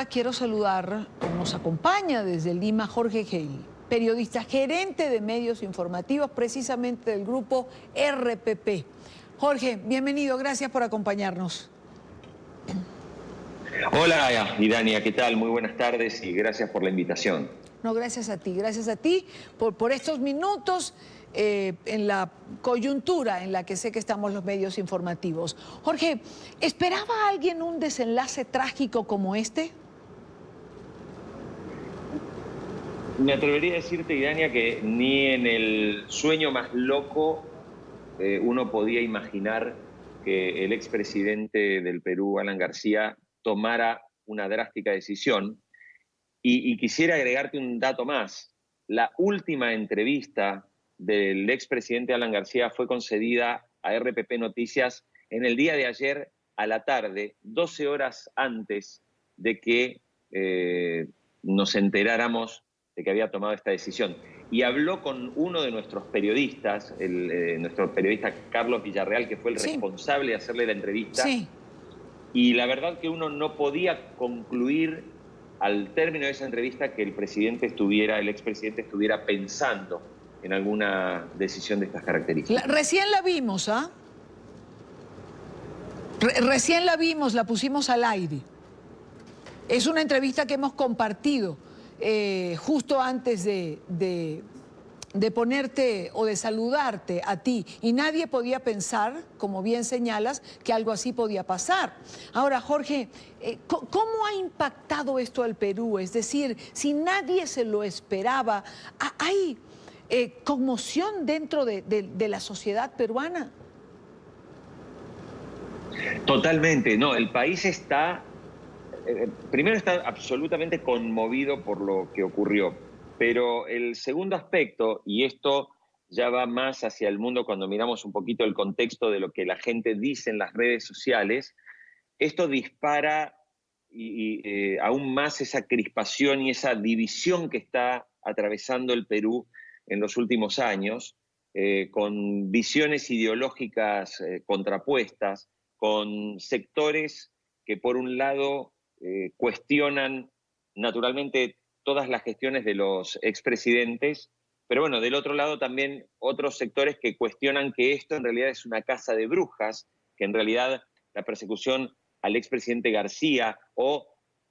ahora quiero saludar, nos acompaña desde Lima Jorge Geil, periodista, gerente de medios informativos, precisamente del grupo RPP. Jorge, bienvenido, gracias por acompañarnos. Hola, Idania, ¿qué tal? Muy buenas tardes y gracias por la invitación. No, gracias a ti por estos minutos en la coyuntura en la que sé que estamos los medios informativos. Jorge, ¿esperaba alguien un desenlace trágico como este? Me atrevería a decirte, Idania, que ni en el sueño más loco uno podía imaginar que el expresidente del Perú, Alan García, tomara una drástica decisión. Y quisiera agregarte un dato más. La última entrevista del expresidente Alan García fue concedida a RPP Noticias en el día de ayer a la tarde, 12 horas antes de que nos enteráramos de que había tomado esta decisión. Y habló con uno de nuestros periodistas, nuestro periodista Carlos Villarreal, que fue el responsable de hacerle la entrevista. Sí. Y la verdad que uno no podía concluir al término de esa entrevista que el expresidente estuviera pensando en alguna decisión de estas características. Recién la vimos, ¿ah? Recién la vimos, la pusimos al aire. Es una entrevista que hemos compartido justo antes de ponerte o de saludarte a ti, y nadie podía pensar, como bien señalas, que algo así podía pasar. Ahora, Jorge, ¿cómo ha impactado esto al Perú? Es decir, si nadie se lo esperaba, ¿hay conmoción dentro de la sociedad peruana? Totalmente, no, el país está, primero está absolutamente conmovido por lo que ocurrió, pero el segundo aspecto, y esto ya va más hacia el mundo cuando miramos un poquito el contexto de lo que la gente dice en las redes sociales, esto dispara aún más esa crispación y esa división que está atravesando el Perú en los últimos años, con visiones ideológicas contrapuestas, con sectores que por un lado cuestionan naturalmente todas las gestiones de los expresidentes, pero bueno, del otro lado también otros sectores que cuestionan que esto en realidad es una caza de brujas, que en realidad la persecución al expresidente García, o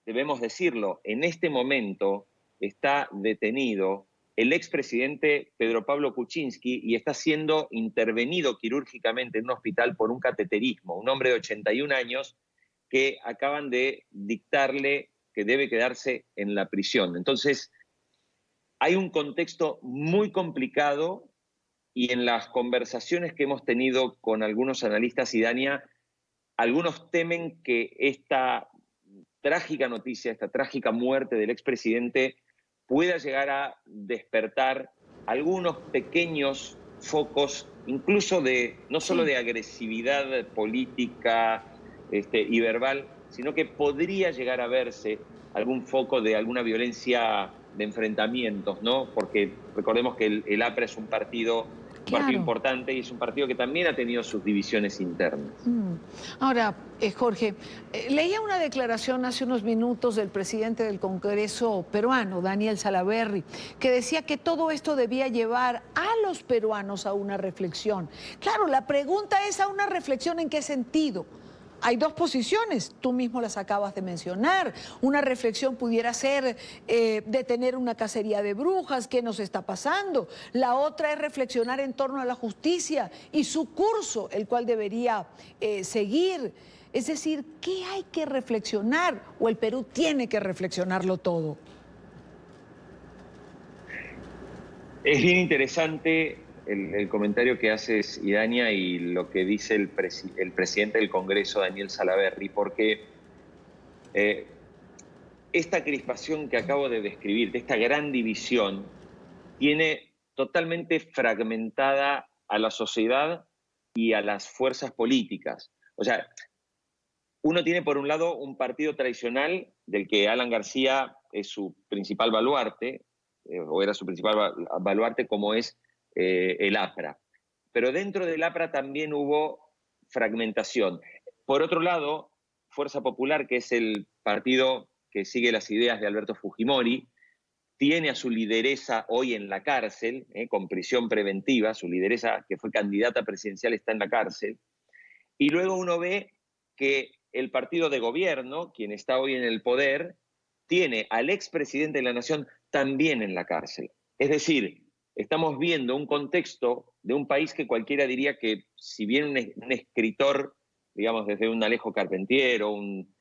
debemos decirlo, en este momento está detenido el expresidente Pedro Pablo Kuczynski y está siendo intervenido quirúrgicamente en un hospital por un cateterismo, un hombre de 81 años que acaban de dictarle que debe quedarse en la prisión. Entonces, hay un contexto muy complicado y en las conversaciones que hemos tenido con algunos analistas, Idania, algunos temen que esta trágica noticia, esta trágica muerte del expresidente pueda llegar a despertar algunos pequeños focos, incluso no solo de agresividad política y verbal, sino que podría llegar a verse algún foco de alguna violencia de enfrentamientos, ¿no? Porque recordemos que el APRA es un partido importante y es un partido que también ha tenido sus divisiones internas. Ahora, Jorge, leía una declaración hace unos minutos del presidente del Congreso peruano, Daniel Salaverry, que decía que todo esto debía llevar a los peruanos a una reflexión. Claro, la pregunta es: ¿a una reflexión en qué sentido? Hay dos posiciones, tú mismo las acabas de mencionar. Una reflexión pudiera ser detener una cacería de brujas, ¿qué nos está pasando? La otra es reflexionar en torno a la justicia y su curso, el cual debería seguir. Es decir, ¿qué hay que reflexionar? ¿O el Perú tiene que reflexionarlo todo? Es bien interesante el comentario que haces, Idania, y lo que dice el presidente del Congreso, Daniel Salaverry, porque esta crispación que acabo de describir, de esta gran división, tiene totalmente fragmentada a la sociedad y a las fuerzas políticas. O sea, uno tiene por un lado un partido tradicional del que Alan García es su principal baluarte, o era su principal baluarte, como es el APRA. Pero dentro del APRA también hubo fragmentación. Por otro lado, Fuerza Popular, que es el partido que sigue las ideas de Alberto Fujimori, tiene a su lideresa hoy en la cárcel, con prisión preventiva, su lideresa que fue candidata presidencial está en la cárcel, y luego uno ve que el partido de gobierno, quien está hoy en el poder, tiene al expresidente de la Nación también en la cárcel. Es decir, estamos viendo un contexto de un país que cualquiera diría que, si bien un escritor, digamos, desde un Alejo Carpentier o un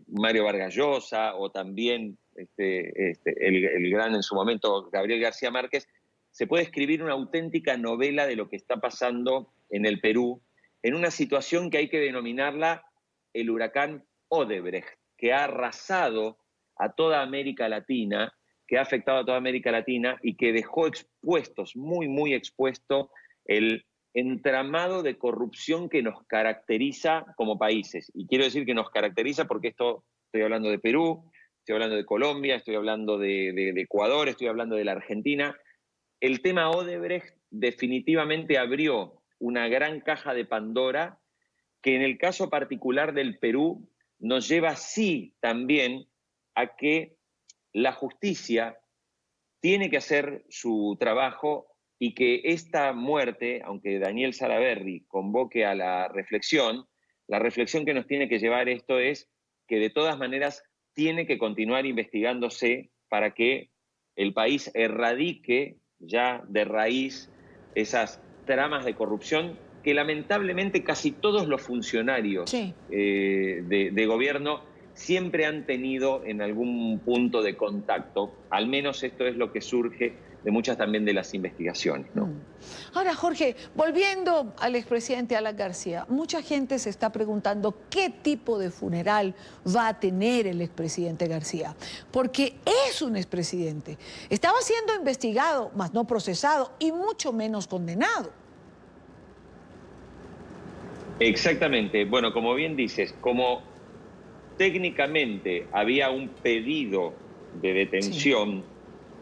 Mario Vargas Llosa, o también el gran en su momento Gabriel García Márquez, se puede escribir una auténtica novela de lo que está pasando en el Perú, en una situación que hay que denominarla el huracán Odebrecht, que ha arrasado a toda América Latina, que ha afectado a toda América Latina y que dejó expuestos, muy, muy expuesto, el entramado de corrupción que nos caracteriza como países. Y quiero decir que nos caracteriza porque estoy hablando de Perú, estoy hablando de Colombia, estoy hablando de Ecuador, estoy hablando de la Argentina. El tema Odebrecht definitivamente abrió una gran caja de Pandora que en el caso particular del Perú nos lleva sí también a que la justicia tiene que hacer su trabajo y que esta muerte, aunque Daniel Salaverry convoque a la reflexión que nos tiene que llevar esto es que de todas maneras tiene que continuar investigándose para que el país erradique ya de raíz esas tramas de corrupción que lamentablemente casi todos los funcionarios Sí. de gobierno siempre han tenido en algún punto de contacto. Al menos esto es lo que surge de muchas también de las investigaciones, ¿no? Ahora, Jorge, volviendo al expresidente Alan García, mucha gente se está preguntando qué tipo de funeral va a tener el expresidente García, porque es un expresidente. Estaba siendo investigado, mas no procesado, y mucho menos condenado. Exactamente. Bueno, como bien dices, como técnicamente había un pedido de Sí. detención,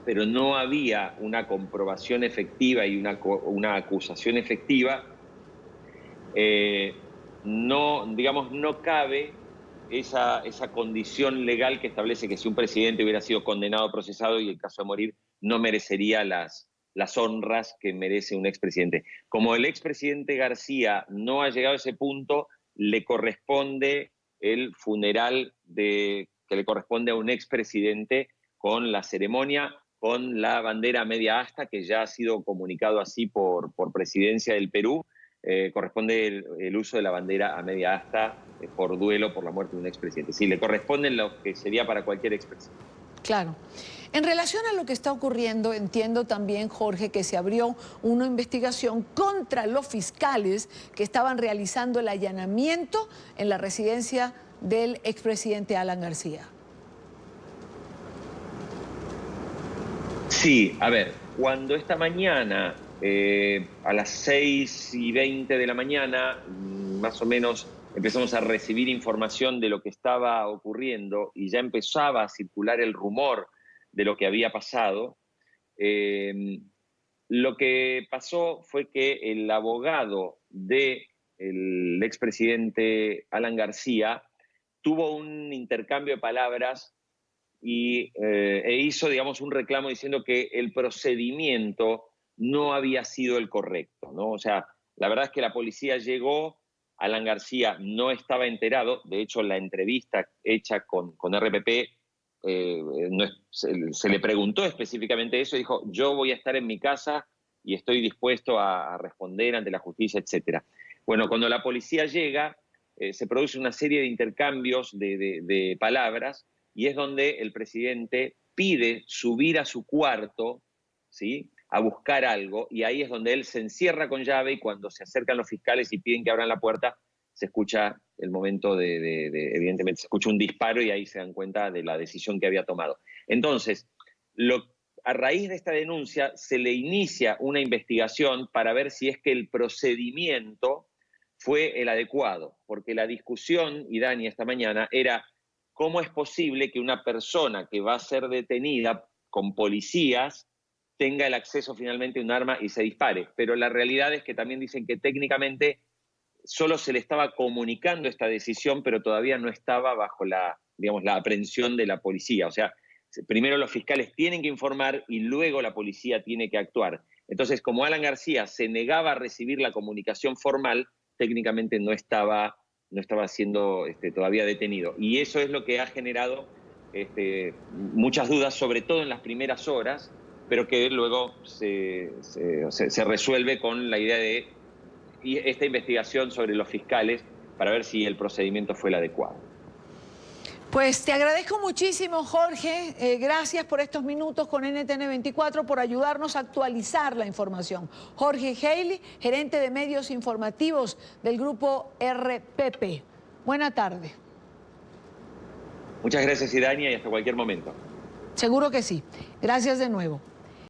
pero no había una comprobación efectiva y una acusación efectiva, no, digamos, no cabe esa condición legal que establece que si un presidente hubiera sido condenado o procesado y el caso de morir no merecería las honras que merece un expresidente. Como el expresidente García no ha llegado a ese punto, le corresponde el funeral que le corresponde a un expresidente con la ceremonia, con la bandera media asta, que ya ha sido comunicado así por Presidencia del Perú. Corresponde el uso de la bandera a media asta por duelo por la muerte de un expresidente. Sí, le corresponde lo que sería para cualquier expresidente. Claro. En relación a lo que está ocurriendo, entiendo también, Jorge, que se abrió una investigación contra los fiscales que estaban realizando el allanamiento en la residencia del expresidente Alan García. Sí, a ver, cuando esta mañana, a las 6:20 de la mañana, más o menos, empezamos a recibir información de lo que estaba ocurriendo y ya empezaba a circular el rumor de lo que había pasado, eh, lo que pasó fue que el abogado del expresidente Alan García tuvo un intercambio de palabras e hizo, digamos, un reclamo diciendo que el procedimiento no había sido el correcto, ¿no? O sea, la verdad es que la policía llegó, Alan García no estaba enterado, de hecho la entrevista hecha con RPP, se le preguntó específicamente eso y dijo, yo voy a estar en mi casa y estoy dispuesto a responder ante la justicia, etcétera. Bueno, cuando la policía llega, se produce una serie de intercambios de palabras y es donde el presidente pide subir a su cuarto, ¿sí?, a buscar algo, y ahí es donde él se encierra con llave y cuando se acercan los fiscales y piden que abran la puerta, se escucha el momento evidentemente, se escucha un disparo y ahí se dan cuenta de la decisión que había tomado. Entonces, a raíz de esta denuncia se le inicia una investigación para ver si es que el procedimiento fue el adecuado, porque la discusión, y Dani, esta mañana, era cómo es posible que una persona que va a ser detenida con policías tenga el acceso finalmente a un arma y se dispare. Pero la realidad es que también dicen que técnicamente solo se le estaba comunicando esta decisión, pero todavía no estaba bajo digamos, la aprehensión de la policía. O sea, primero los fiscales tienen que informar y luego la policía tiene que actuar. Entonces, como Alan García se negaba a recibir la comunicación formal, técnicamente no estaba siendo todavía detenido. Y eso es lo que ha generado muchas dudas, sobre todo en las primeras horas, pero que luego se resuelve con la idea de esta investigación sobre los fiscales para ver si el procedimiento fue el adecuado. Pues te agradezco muchísimo, Jorge. Gracias por estos minutos con NTN 24, por ayudarnos a actualizar la información. Jorge Haley, gerente de medios informativos del grupo RPP. Buena tarde. Muchas gracias, Idania, y hasta cualquier momento. Seguro que sí. Gracias de nuevo.